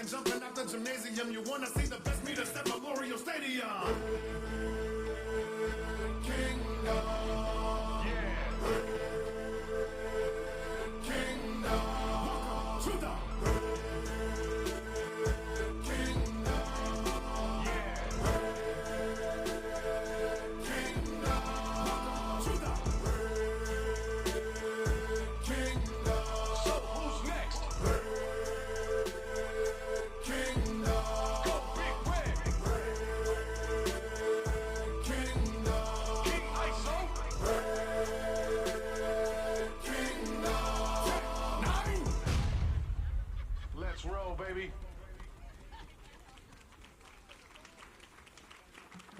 and jumping out the gymnasium. You wanna see the best meet us at Memorial Stadium. Kingdom.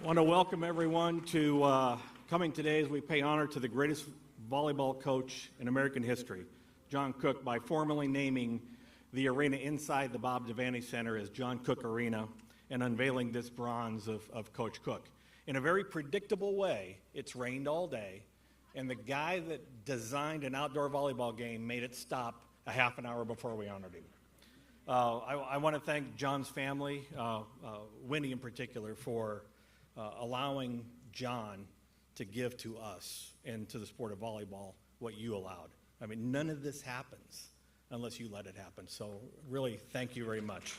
I want to welcome everyone to coming today as we pay honor to the greatest volleyball coach in American history, John Cook, by formally naming the arena inside the Bob Devaney Center as John Cook Arena and unveiling this bronze of Coach Cook. In a very predictable way, it's rained all day, and the guy that designed an outdoor volleyball game made it stop a half an hour before we honored him. I want to thank John's family, Wendy in particular, for allowing John to give to us and to the sport of volleyball what you allowed. I mean, none of this happens unless you let it happen. So really, thank you very much.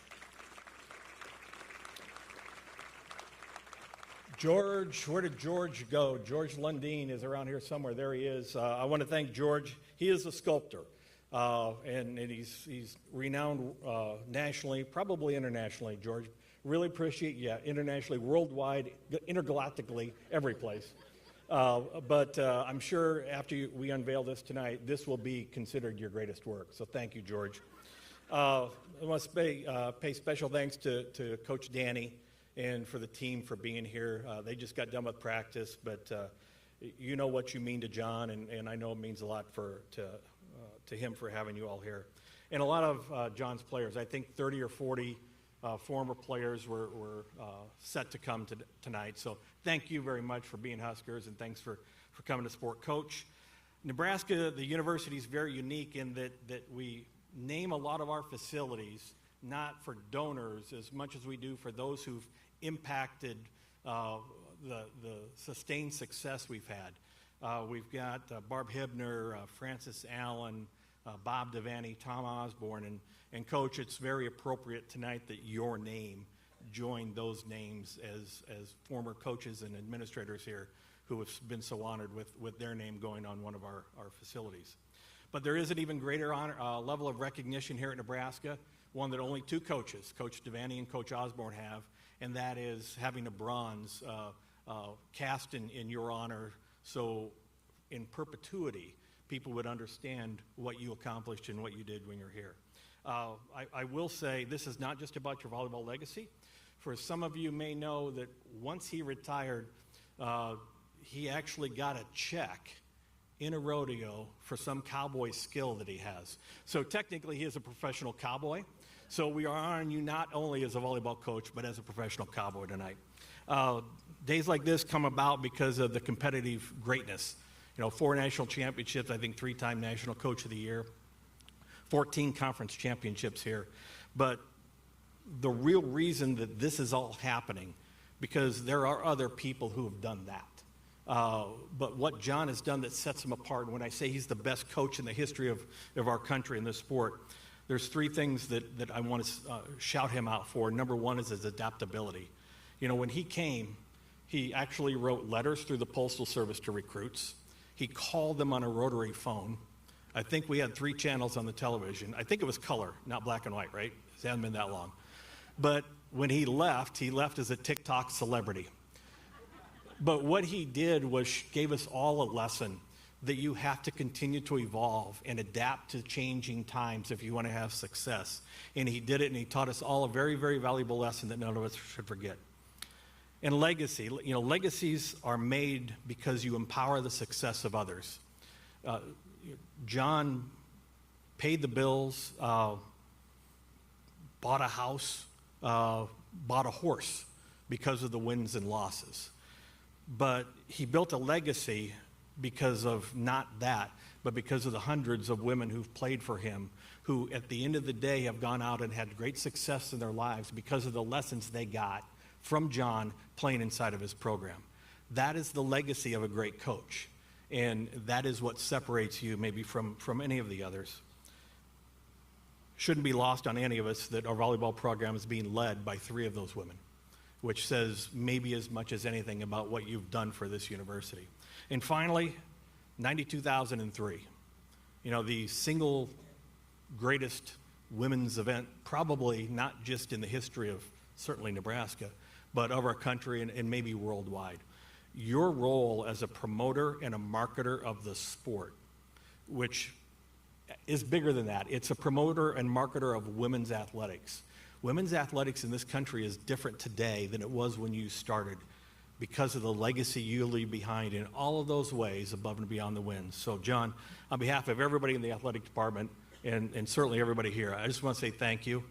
George, where did George go? George Lundeen is around here somewhere. There he is. I want to thank George. He is a sculptor, and he's renowned nationally, probably internationally, George. Really appreciate you, internationally, worldwide, intergalactically, every place. But I'm sure after we unveil this tonight, this will be considered your greatest work. So thank you, George. I must pay special thanks to Coach Danny and for the team for being here. They just got done with practice, but you know what you mean to John, and I know it means a lot to him for having you all here. And a lot of John's players, I think 30 or 40 former players were set to come tonight. So thank you very much for being Huskers, and thanks for coming to support Coach. Nebraska, the university, is very unique in that we name a lot of our facilities not for donors as much as we do for those who've impacted the sustained success we've had. We've got Barb Hibner, Francis Allen, Bob Devaney, Tom Osborne, and Coach, it's very appropriate tonight that your name joined those names as former coaches and administrators here who have been so honored with their name going on one of our facilities. But there is an even greater honor, level of recognition here at Nebraska, one that only two coaches, Coach Devaney and Coach Osborne, have, and that is having a bronze cast in your honor, so in perpetuity people would understand what you accomplished and what you did when you're here. I will say this is not just about your volleyball legacy. For some of you may know that once he retired, he actually got a check in a rodeo for some cowboy skill that he has. So technically he is a professional cowboy. So we are honoring you not only as a volleyball coach, but as a professional cowboy tonight. Days like this come about because of the competitive greatness. You know, 4 national championships, I think 3-time National Coach of the Year, 14 conference championships here. But the real reason that this is all happening, because there are other people who have done that. But what John has done that sets him apart, and when I say he's the best coach in the history of our country in this sport, there's 3 things that I want to shout him out for. Number 1 is his adaptability. You know, when he came, he actually wrote letters through the Postal Service to recruits. He called them on a rotary phone. I think we had 3 channels on the television. I think it was color, not black and white, right? It hasn't been that long. But when he left as a TikTok celebrity. But what he did was gave us all a lesson that you have to continue to evolve and adapt to changing times if you want to have success. And he did it, and he taught us all a very, very valuable lesson that none of us should forget. And legacy, you know, legacies are made because you empower the success of others. John paid the bills, bought a house, bought a horse because of the wins and losses. But he built a legacy because of not that, but because of the hundreds of women who've played for him, who at the end of the day have gone out and had great success in their lives because of the lessons they got from John playing inside of his program. That is the legacy of a great coach, and that is what separates you maybe from any of the others. Shouldn't be lost on any of us that our volleyball program is being led by 3 of those women, which says maybe as much as anything about what you've done for this university. And finally, 92,003. You know, the single greatest women's event, probably not just in the history of certainly Nebraska, but of our country and maybe worldwide. Your role as a promoter and a marketer of the sport, which is bigger than that. It's a promoter and marketer of women's athletics. Women's athletics in this country is different today than it was when you started because of the legacy you leave behind in all of those ways above and beyond the wins. So, John, on behalf of everybody in the athletic department and certainly everybody here, I just want to say thank you.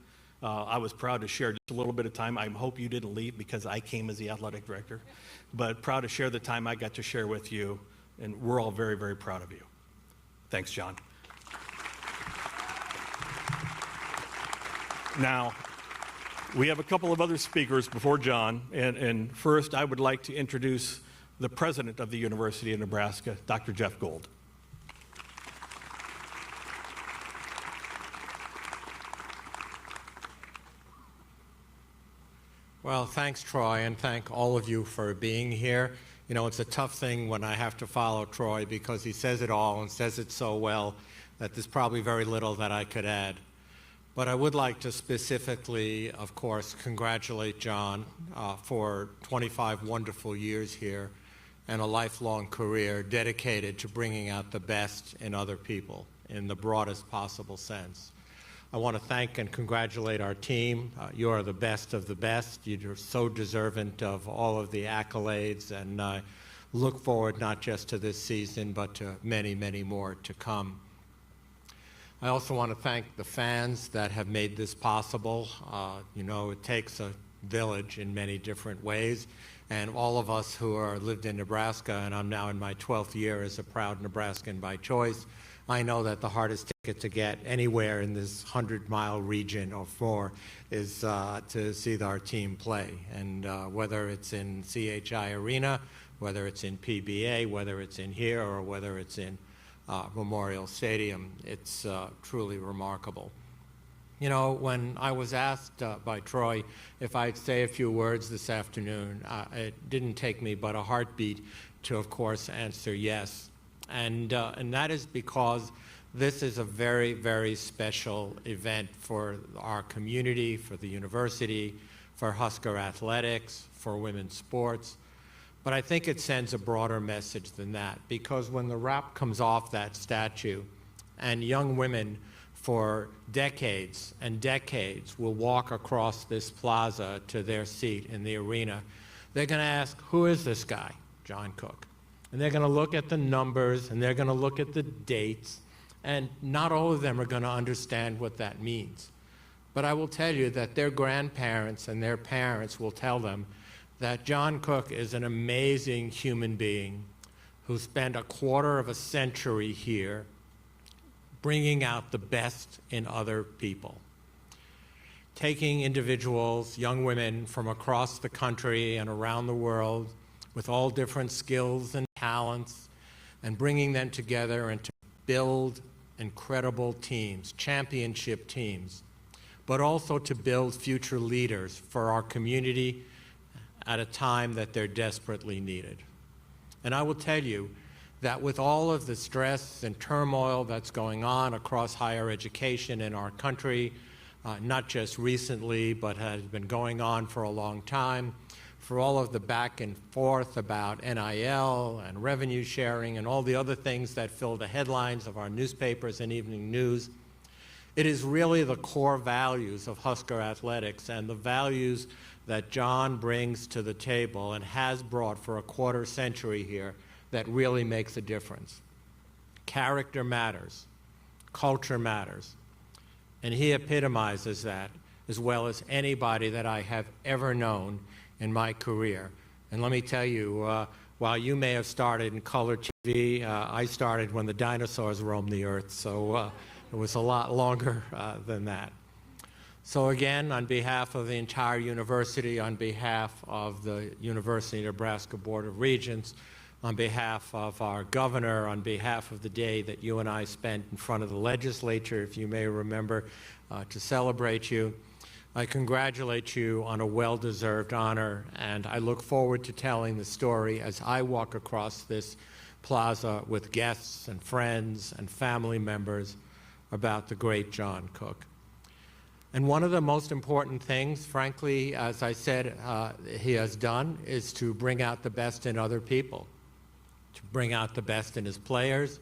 I was proud to share just a little bit of time. I hope you didn't leave because I came as the athletic director, but proud to share the time I got to share with you, and we're all very, very proud of you. Thanks, John. Now, we have a couple of other speakers before John, and first I would like to introduce the president of the University of Nebraska, Dr. Jeff Gold. Well, thanks, Troy, and thank all of you for being here. You know, it's a tough thing when I have to follow Troy because he says it all and says it so well that there's probably very little that I could add. But I would like to specifically, of course, congratulate John for 25 wonderful years here and a lifelong career dedicated to bringing out the best in other people in the broadest possible sense. I want to thank and congratulate our team. You are the best of the best. You're so deserving of all of the accolades, and I look forward not just to this season, but to many, many more to come. I also want to thank the fans that have made this possible. You know, it takes a village in many different ways, and all of us who are lived in Nebraska, and I'm now in my 12th year as a proud Nebraskan by choice, I know that the hardest ticket to get anywhere in this 100-mile region or more is to see our team play. And whether it's in CHI Arena, whether it's in PBA, whether it's in here, or whether it's in Memorial Stadium, it's truly remarkable. You know, when I was asked by Troy if I'd say a few words this afternoon, it didn't take me but a heartbeat to, of course, answer yes. And that is because this is a very, very special event for our community, for the university, for Husker athletics, for women's sports. But I think it sends a broader message than that, because when the wrap comes off that statue and young women for decades and decades will walk across this plaza to their seat in the arena, they're going to ask, who is this guy, John Cook? And they're going to look at the numbers, and they're going to look at the dates, and not all of them are going to understand what that means. But I will tell you that their grandparents and their parents will tell them that John Cook is an amazing human being who spent a quarter of a century here bringing out the best in other people, taking individuals, young women from across the country and around the world with all different skills and talents, and bringing them together and to build incredible teams, championship teams, but also to build future leaders for our community at a time that they're desperately needed. And I will tell you that with all of the stress and turmoil that's going on across higher education in our country, not just recently, but has been going on for a long time, for all of the back and forth about NIL and revenue sharing and all the other things that fill the headlines of our newspapers and evening news, it is really the core values of Husker athletics and the values that John brings to the table and has brought for a quarter century here that really makes a difference. Character matters. Culture matters. And he epitomizes that as well as anybody that I have ever known in my career. And let me tell you, while you may have started in color TV, I started when the dinosaurs roamed the earth, so it was a lot longer than that. So again, on behalf of the entire university, on behalf of the University of Nebraska Board of Regents, on behalf of our governor, on behalf of the day that you and I spent in front of the legislature, if you may remember, to celebrate you, I congratulate you on a well-deserved honor, and I look forward to telling the story as I walk across this plaza with guests and friends and family members about the great John Cook. And one of the most important things, frankly, as I said, he has done is to bring out the best in other people, to bring out the best in his players,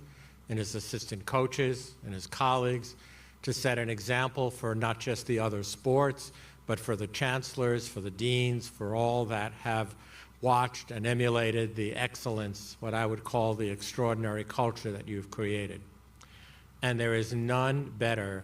in his assistant coaches, in his colleagues, to set an example for not just the other sports, but for the chancellors, for the deans, for all that have watched and emulated the excellence, what I would call the extraordinary culture that you've created. And there is none better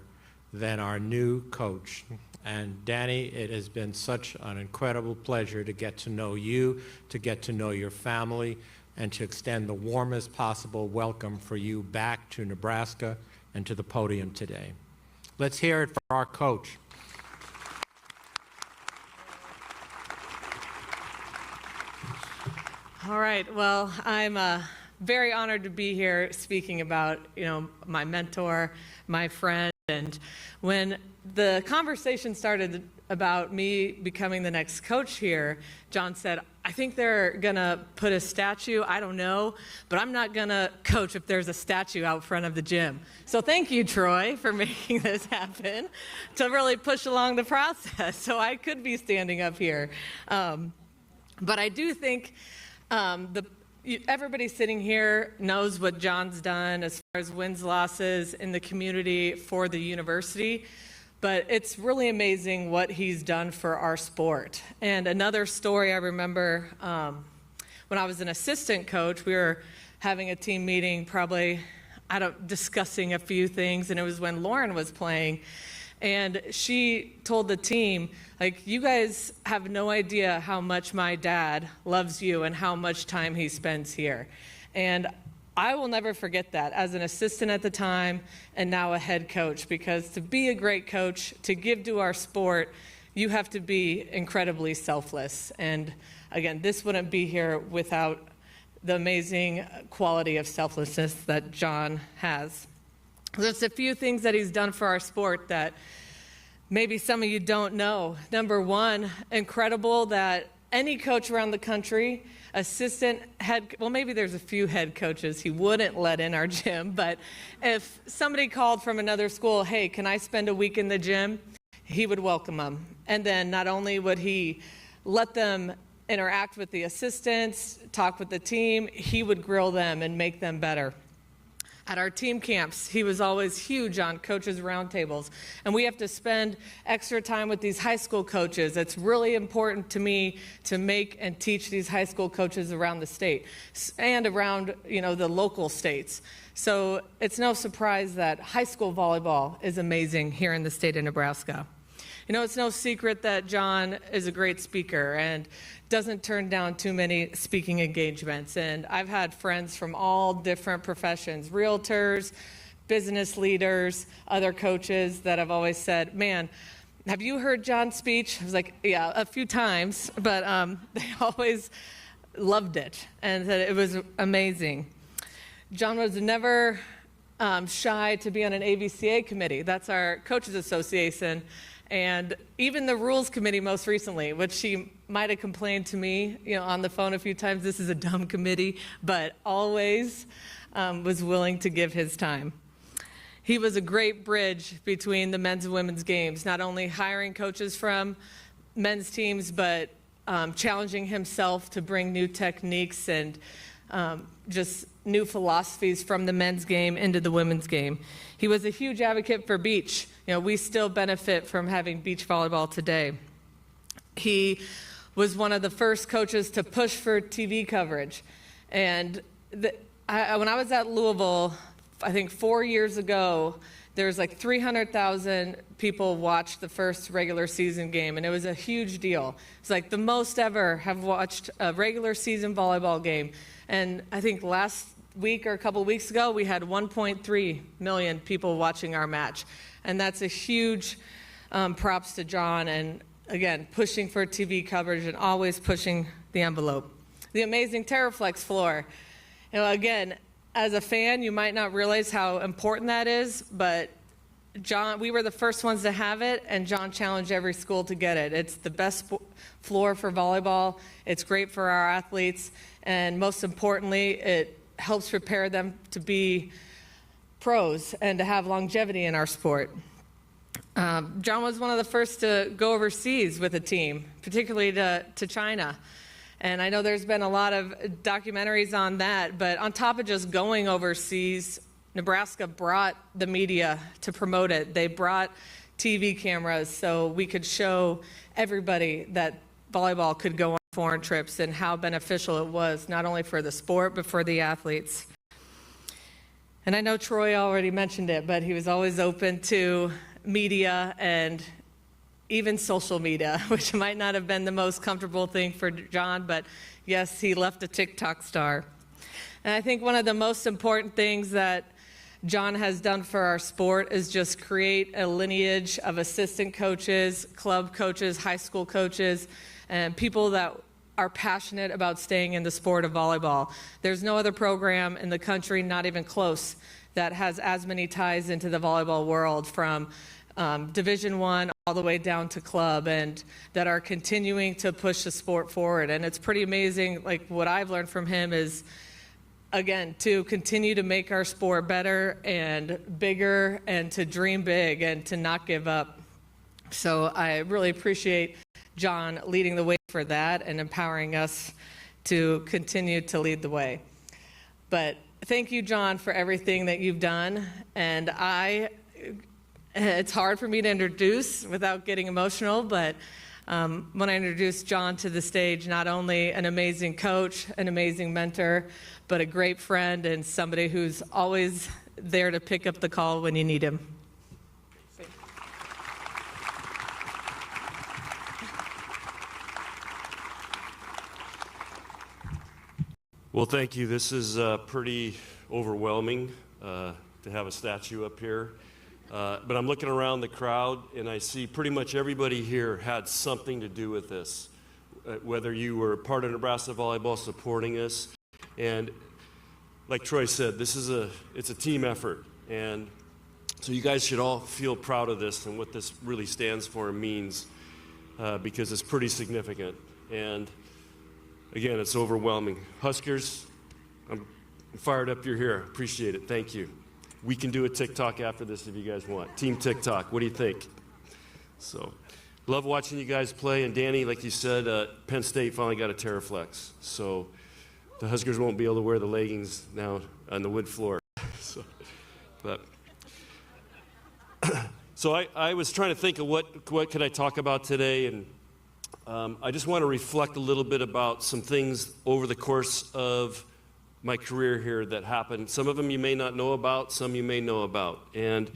than our new coach. And Danny, it has been such an incredible pleasure to get to know you, to get to know your family, and to extend the warmest possible welcome for you back to Nebraska and to the podium today. Let's hear it for our coach. All right, well, I'm very honored to be here speaking about, my mentor, my friend, and when the conversation started about me becoming the next coach here, John said, I think they're gonna put a statue, I don't know, but I'm not gonna coach if there's a statue out front of the gym. So thank you, Troy, for making this happen, to really push along the process, so I could be standing up here. But I do think everybody sitting here knows what John's done as far as wins, losses in the community for the university, but it's really amazing what he's done for our sport. And another story I remember, when I was an assistant coach, we were having a team meeting, probably discussing a few things, and it was when Lauren was playing. And she told the team, you guys have no idea how much my dad loves you and how much time he spends here. And I will never forget that as an assistant at the time and now a head coach, because to be a great coach, to give to our sport, you have to be incredibly selfless. And again, this wouldn't be here without the amazing quality of selflessness that John has. There's a few things that he's done for our sport that maybe some of you don't know. Number one, incredible that any coach around the country, maybe there's a few head coaches he wouldn't let in our gym, but if somebody called from another school, hey, can I spend a week in the gym? He would welcome them. And then not only would he let them interact with the assistants, talk with the team, he would grill them and make them better. At our team camps, he was always huge on coaches' roundtables. And we have to spend extra time with these high school coaches. It's really important to me to make and teach these high school coaches around the state and around, the local states. So it's no surprise that high school volleyball is amazing here in the state of Nebraska. It's no secret that John is a great speaker and doesn't turn down too many speaking engagements. And I've had friends from all different professions, realtors, business leaders, other coaches that have always said, man, have you heard John's speech? I was like, yeah, a few times, but they always loved it and said it was amazing. John was never shy to be on an AVCA committee. That's our Coaches Association. And even the rules committee most recently, which she might have complained to me, on the phone a few times, this is a dumb committee, but always was willing to give his time. He was a great bridge between the men's and women's games, not only hiring coaches from men's teams, but challenging himself to bring new techniques and just new philosophies from the men's game into the women's game. He was a huge advocate for beach. We still benefit from having beach volleyball today. He was one of the first coaches to push for TV coverage. And when I was at Louisville, I think 4 years ago, There's like 300,000 people watched the first regular season game, and it was a huge deal. It's like the most ever have watched a regular season volleyball game. And I think last week or a couple weeks ago, we had 1.3 million people watching our match. And that's a huge props to John, and again, pushing for TV coverage and always pushing the envelope. The amazing Terraflex floor. You know, again, as a fan, you might not realize how important that is, but John, we were the first ones to have it, and John challenged every school to get it. It's the best floor for volleyball. It's great for our athletes, and most importantly, it helps prepare them to be pros and to have longevity in our sport. John was one of the first to go overseas with a team, particularly to China. And I know there's been a lot of documentaries on that, but on top of just going overseas, Nebraska brought the media to promote it. They brought TV cameras so we could show everybody that volleyball could go on foreign trips and how beneficial it was, not only for the sport, but for the athletes. And I know Troy already mentioned it, but he was always open to media and even social media, which might not have been the most comfortable thing for John, but yes, he left a TikTok star. And I think one of the most important things that John has done for our sport is just create a lineage of assistant coaches, club coaches, high school coaches, and people that are passionate about staying in the sport of volleyball. There's no other program in the country, not even close, that has as many ties into the volleyball world, from Division I all the way down to club, and that are continuing to push the sport forward. And it's pretty amazing. Like, what I've learned from him is, again, to continue to make our sport better and bigger, and to dream big and to not give up. So I really appreciate John leading the way for that and empowering us to continue to lead the way. But thank you, John, for everything that you've done. And it's hard for me to introduce without getting emotional, but when I introduced John to the stage, not only an amazing coach, an amazing mentor, but a great friend and somebody who's always there to pick up the call when you need him. Well, thank you. This is pretty overwhelming to have a statue up here. But I'm looking around the crowd, and I see pretty much everybody here had something to do with this, whether you were part of Nebraska Volleyball supporting us. And like Troy said, it's a team effort. And so you guys should all feel proud of this and what this really stands for and means, because it's pretty significant. And again, it's overwhelming. Huskers, I'm fired up you're here. Appreciate it. Thank you. We can do a TikTok after this if you guys want. Team TikTok, what do you think? So, love watching you guys play. And Danny, like you said, Penn State finally got a Terraflex. So the Huskers won't be able to wear the leggings now on the wood floor. So I was trying to think of what could I talk about today, and I just want to reflect a little bit about some things over the course of my career here that happened. Some of them you may not know about, some you may know about. And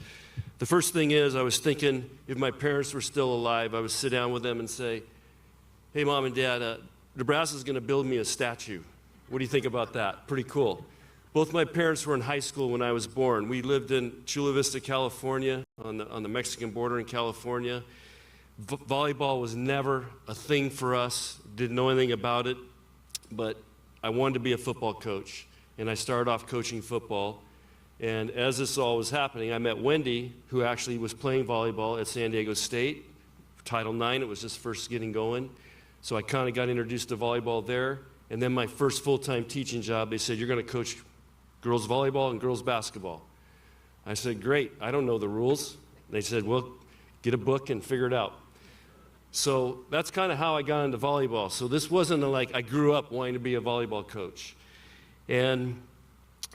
the first thing is, I was thinking, if my parents were still alive, I would sit down with them and say, hey, Mom and Dad, Nebraska's going to build me a statue. What do you think about that? Pretty cool. Both my parents were in high school when I was born. We lived in Chula Vista, California, on the Mexican border in California. Volleyball was never a thing for us, didn't know anything about it, but I wanted to be a football coach, and I started off coaching football. And as this all was happening, I met Wendy, who actually was playing volleyball at San Diego State. Title IX, it was just first getting going. So I kind of got introduced to volleyball there. And then my first full-time teaching job, they said, you're going to coach girls volleyball and girls basketball. I said, great, I don't know the rules. They said, well, get a book and figure it out. So that's kind of how I got into volleyball. So this wasn't like I grew up wanting to be a volleyball coach. And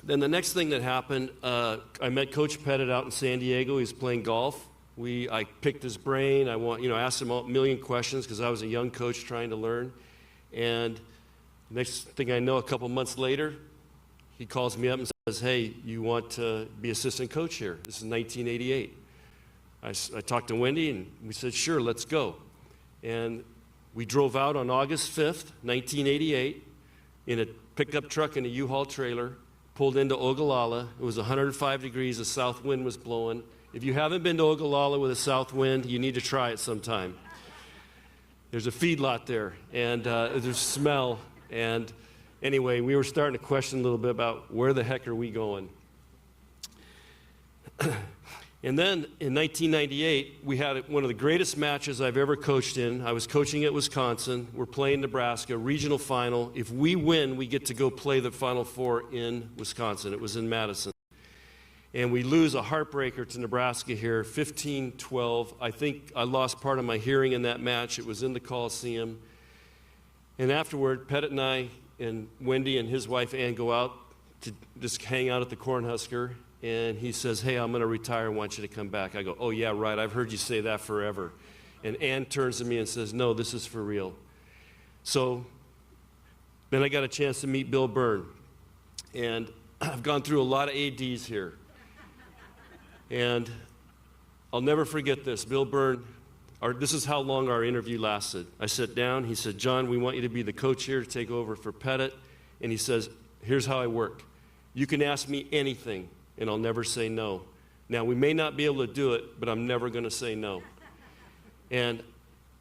then the next thing that happened, I met Coach Pettit out in San Diego. He was playing golf. I picked his brain. I asked him a million questions because I was a young coach trying to learn. And next thing I know, a couple months later, he calls me up and says, hey, you want to be assistant coach here? This is 1988. I talked to Wendy, and we said, sure, let's go. And we drove out on August 5th, 1988, in a pickup truck and a U-Haul trailer, pulled into Ogallala. It was 105 degrees, a south wind was blowing. If you haven't been to Ogallala with a south wind, you need to try it sometime. There's a feedlot there, and there's smell. And anyway, we were starting to question a little bit about where the heck are we going. And then in 1998, we had one of the greatest matches I've ever coached in. I was coaching at Wisconsin. We're playing Nebraska, regional final. If we win, we get to go play the Final Four in Wisconsin. It was in Madison. And we lose a heartbreaker to Nebraska here, 15-12. I think I lost part of my hearing in that match. It was in the Coliseum. And afterward, Pettit and I and Wendy and his wife Ann go out to just hang out at the Cornhusker. And he says, hey, I'm going to retire. I want you to come back. I go, oh, yeah, right. I've heard you say that forever. And Ann turns to me and says, no, this is for real. So then I got a chance to meet Bill Byrne. And I've gone through a lot of ADs here. And I'll never forget this. Bill Byrne, this is how long our interview lasted. I sat down. He said, John, we want you to be the coach here to take over for Pettit. And he says, here's how I work. You can ask me anything, and I'll never say no. Now, we may not be able to do it, but I'm never going to say no. And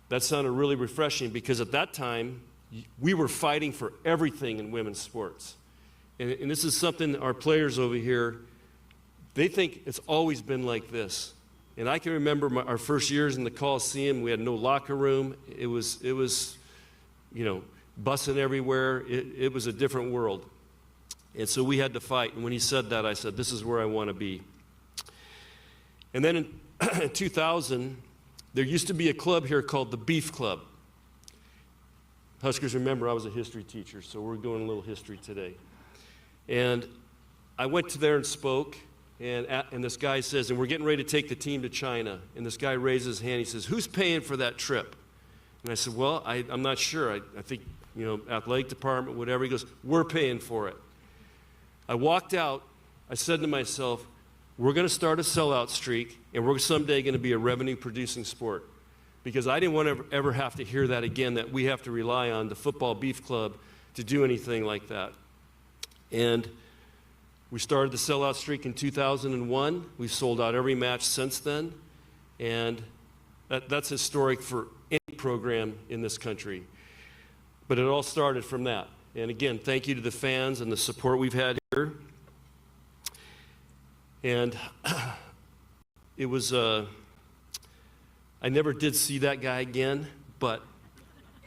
that sounded really refreshing because at that time, we were fighting for everything in women's sports. And this is something our players over here, they think it's always been like this. And I can remember our first years in the Coliseum. We had no locker room. It was bussing everywhere. It was a different world. And so we had to fight. And when he said that, I said, this is where I want to be. And then in 2000, there used to be a club here called the Beef Club. Huskers, remember, I was a history teacher, so we're doing a little history today. And I went to there and spoke, and this guy says, and we're getting ready to take the team to China. And this guy raises his hand. He says, who's paying for that trip? And I said, well, I'm not sure. I think, athletic department, whatever. He goes, we're paying for it. I walked out. I said to myself, we're going to start a sellout streak, and we're someday going to be a revenue-producing sport. Because I didn't want to ever have to hear that again, that we have to rely on the football beef club to do anything like that. And we started the sellout streak in 2001. We've sold out every match since then. And that's historic for any program in this country. But it all started from that. And again, thank you to the fans and the support we've had here. And it was, I never did see that guy again, but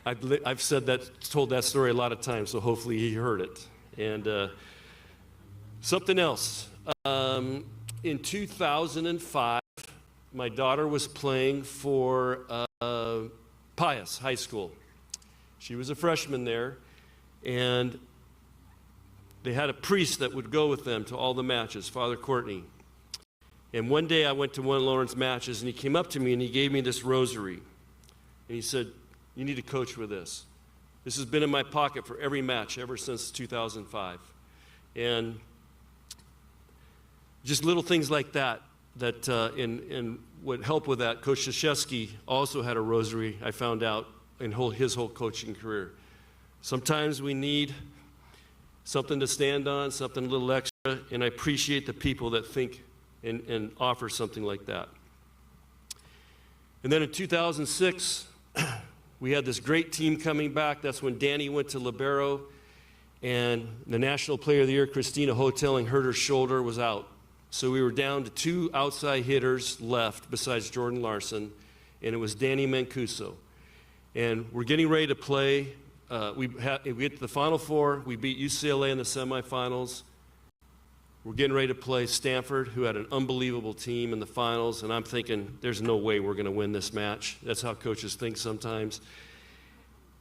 I've told that story a lot of times, so hopefully he heard it. And something else. In 2005, my daughter was playing for Pius High School. She was a freshman there. And they had a priest that would go with them to all the matches, Father Courtney. And one day I went to one of Lauren's matches, and he came up to me and he gave me this rosary. And he said, you need to coach with this. This has been in my pocket for every match ever since 2005. And just little things like that and what helped with that, Coach Krzyzewski also had a rosary, I found out, in his whole coaching career. Sometimes we need something to stand on, something a little extra, and I appreciate the people that think and offer something like that. And then in 2006, we had this great team coming back. That's when Danny went to libero, and the National Player of the Year, Christina Hoteling, hurt her shoulder, was out. So we were down to 2 outside hitters left besides Jordan Larson, and it was Danny Mancuso. And we're getting ready to play. We get to the Final Four. We beat UCLA in the semifinals. We're getting ready to play Stanford, who had an unbelievable team in the finals. And I'm thinking, there's no way we're going to win this match. That's how coaches think sometimes.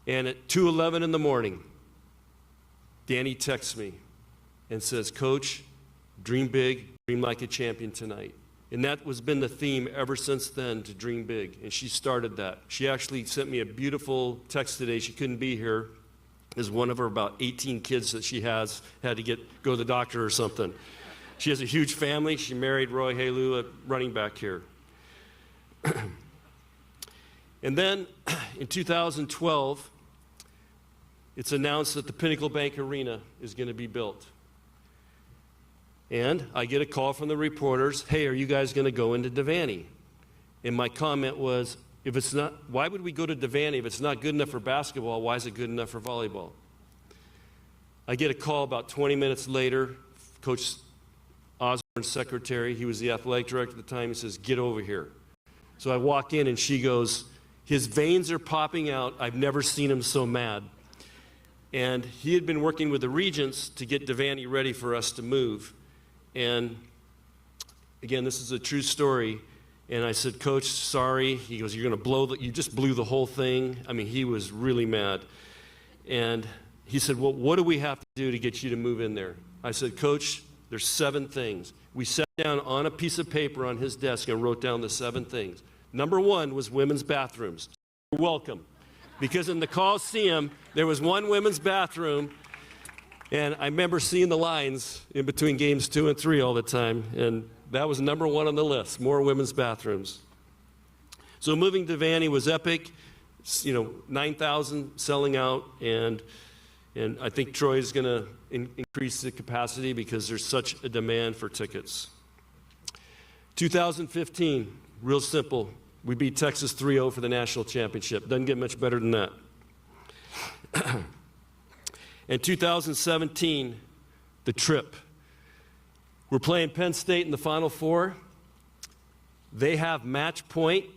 And at 2:11 in the morning, Danny texts me and says, Coach, dream big, dream like a champion tonight. And that has been the theme ever since then, to dream big. And she started that. She actually sent me a beautiful text today. She couldn't be here. is one of her about 18 kids that she had to go to the doctor or something. She has a huge family. She married Roy Halu, a running back here. And then in 2012, it's announced that the Pinnacle Bank Arena is going to be built. And I get a call from the reporters, hey, are you guys going to go into Devaney? And my comment was, if it's not, why would we go to Devaney if it's not good enough for basketball? Why is it good enough for volleyball? I get a call about 20 minutes later. Coach Osborne's secretary, he was the athletic director at the time, he says, get over here. So I walk in and she goes, his veins are popping out. I've never seen him so mad. And he had been working with the regents to get Devaney ready for us to move. And again, this is a true story. And I said, Coach, sorry. He goes, you're going to blow you just blew the whole thing. I mean, he was really mad. And he said, well, what do we have to do to get you to move in there? I said, Coach, there's 7 things. We sat down on a piece of paper on his desk and wrote down the 7 things. Number 1 was women's bathrooms. You're welcome. Because in the Coliseum, there was 1 women's bathroom. And I remember seeing the lines in between games 2 and 3 all the time. And that was number 1 on the list, more women's bathrooms. So moving to Devaney was epic. 9,000 selling out. And I think Troy is going to increase the capacity because there's such a demand for tickets. 2015, real simple. We beat Texas 3-0 for the national championship. Doesn't get much better than that. In 2017, the trip. We're playing Penn State in the Final Four. They have match point.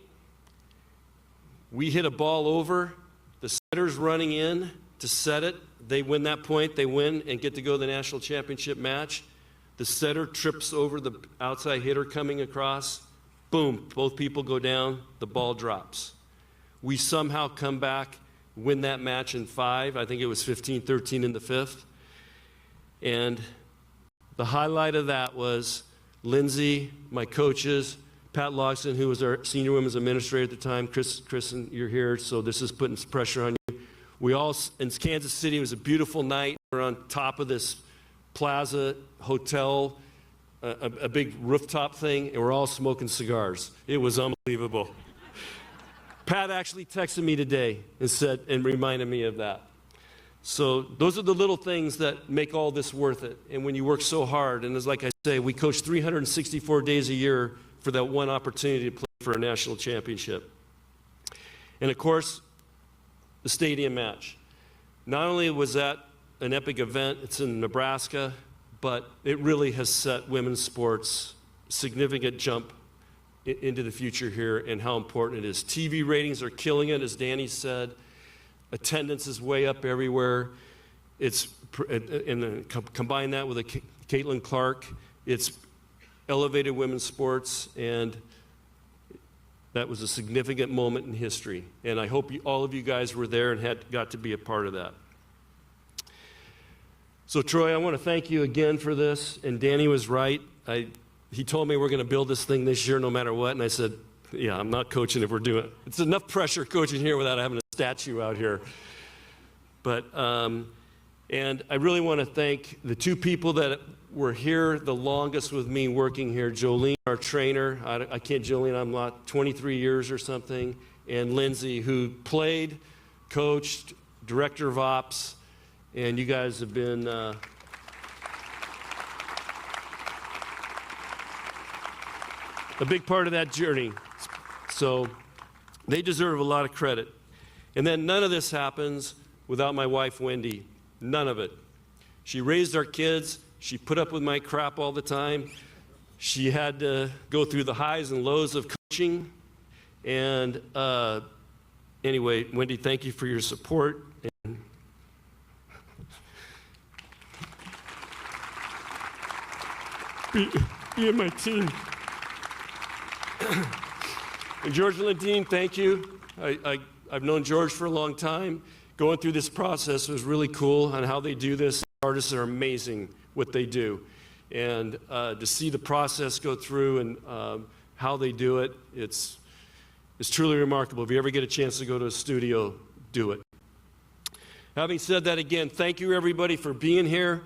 We hit a ball over. The setter's running in to set it. They win that point. They win and get to go to the national championship match. The setter trips over the outside hitter coming across. Boom, both people go down, the ball drops. We somehow come back, win that match in 5. I think it was 15-13 in the 5th. And the highlight of that was Lindsay, my coaches, Pat Loxton, who was our senior women's administrator at the time. Kristen, you're here, so this is putting some pressure on you. We all, in Kansas City, it was a beautiful night. We're on top of this plaza hotel, a big rooftop thing, and we're all smoking cigars. It was unbelievable. Pat actually texted me today and reminded me of that. So those are the little things that make all this worth it. And when you work so hard, and as like I say, we coach 364 days a year for that one opportunity to play for a national championship. And of course, the stadium match. Not only was that an epic event, it's in Nebraska, but it really has set women's sports a significant jump into the future here and how important it is. TV ratings are killing it, as Danny said. Attendance is way up everywhere. Combine that with Caitlin Clark, it's elevated women's sports, and that was a significant moment in history. And I hope all of you guys were there and got to be a part of that. So Troy, I want to thank you again for this. And Danny was right. He told me we're going to build this thing this year no matter what. And I said, yeah, I'm not coaching if we're doing it. It's enough pressure coaching here without having a statue out here. But, and I really want to thank the 2 people that were here the longest with me working here. Jolene, our trainer. I can't, Jolene, I'm not 23 years or something. And Lindsay, who played, coached, director of ops. And you guys have been a big part of that journey. So they deserve a lot of credit. And then none of this happens without my wife, Wendy. None of it. She raised our kids. She put up with my crap all the time. She had to go through the highs and lows of coaching. And anyway, Wendy, thank you for your support. And be in my team. And George and Ladine, thank you. I've known George for a long time. Going through this process was really cool on how they do this. Artists are amazing what they do. And to see the process go through and how they do it, it's truly remarkable. If you ever get a chance to go to a studio, do it. Having said that, again, thank you everybody for being here.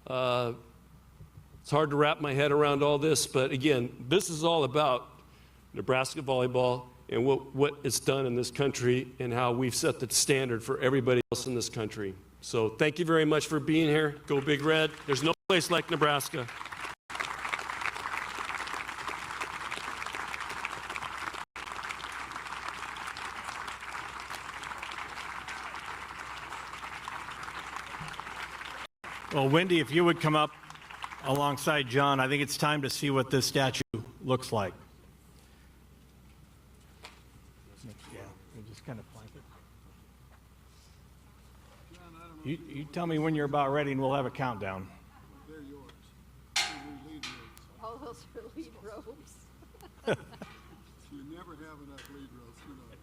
It's hard to wrap my head around all this, but again, this is all about Nebraska volleyball and what it's done in this country and how we've set the standard for everybody else in this country. So thank you very much for being here. Go Big Red. There's no place like Nebraska. Well, Wendy, if you would come up alongside John, I think it's time to see what this statue looks like. Yeah, we'll just kind of flank it. You tell me when you're about ready and we'll have a countdown. They're yours. They're your lead ropes. All those are lead ropes. You never have enough lead ropes, you know.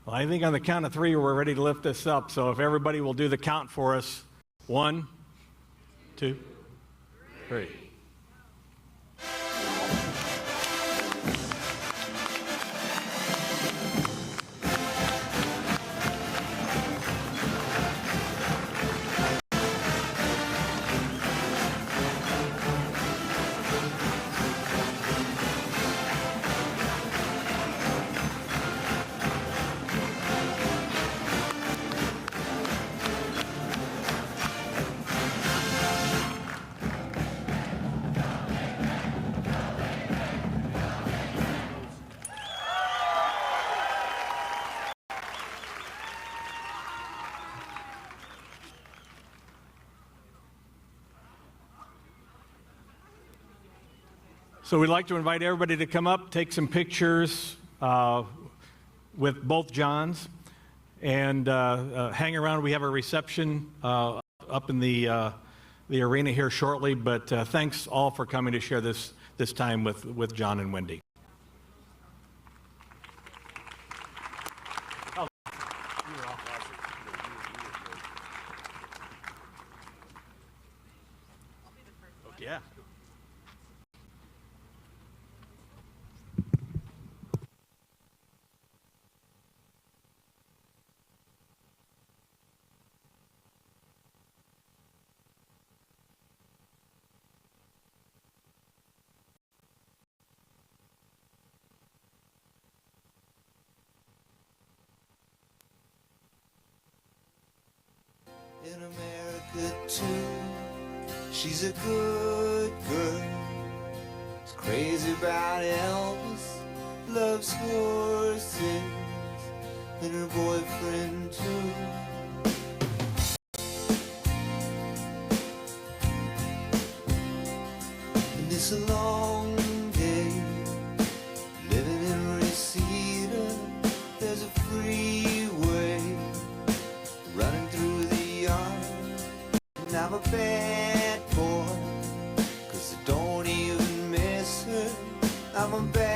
Well, I think on the count of three, we're ready to lift this up. So if everybody will do the count for us. 1, 2, 3. So we'd like to invite everybody to come up, take some pictures with both Johns, and hang around. We have a reception up in the arena here shortly, but thanks all for coming to share this time with John and Wendy. Yeah. In America too, she's a good girl. She's crazy about Elvis, loves horses, and her boyfriend too. And it's a long day living in Reseda. There's a freeway running through the yard, and I'm a bad boy, 'cause I don't even miss her. I'm a bad